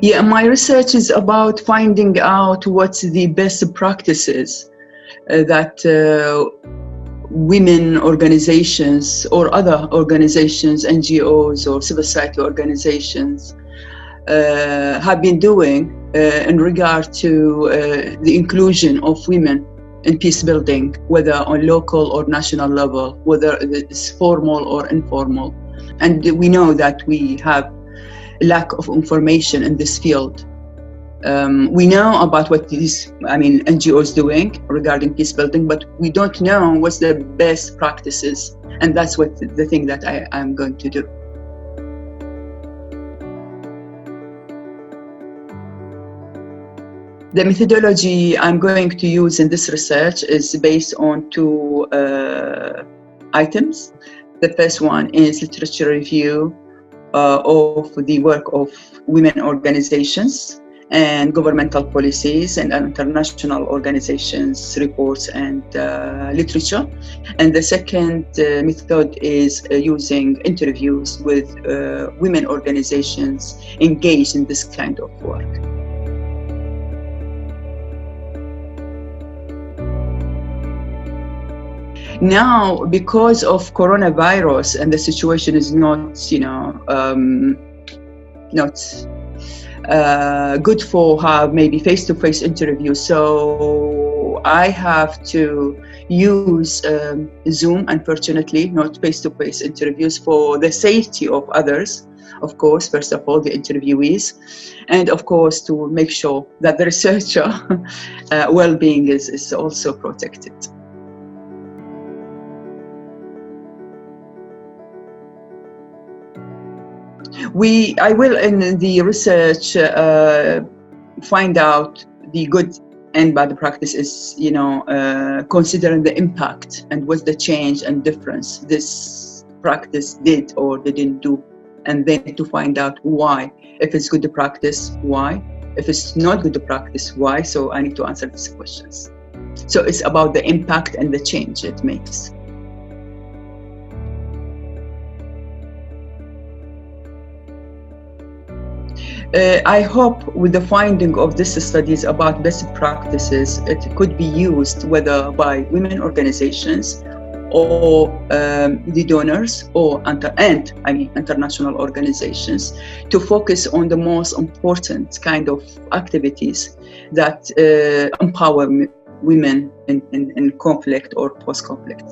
Yeah, my research is about finding out what's the best practices that women organizations or other organizations, NGOs or civil society organizations have been doing in regard to the inclusion of women in peace building, whether on local or national level, whether it's formal or informal. And we know that we have lack of information in this field. We know about what these, NGOs doing regarding peace building, but we don't know what's the best practices. And that's what the thing that I'm going to do. The methodology I'm going to use in this research is based on two items. The first one is literature review of the work of women organizations and governmental policies and international organizations, reports and literature. And the second method is using interviews with women organizations engaged in this kind of work. Now, because of coronavirus and the situation is not good for have maybe face-to-face interviews, so I have to use Zoom, unfortunately, not face-to-face interviews for the safety of others, of course, first of all, the interviewees, and of course to make sure that the researcher well-being is also protected. I will in the research find out the good and bad practices, considering the impact and what's the change and difference this practice did or didn't do, and then to find out why. If it's good to practice, why? If it's not good to practice, why? So I need to answer these questions. So it's about the impact and the change it makes. I hope with the finding of these studies about best practices, it could be used whether by women organizations or the donors or international organizations to focus on the most important kind of activities that empower women in conflict or post-conflict.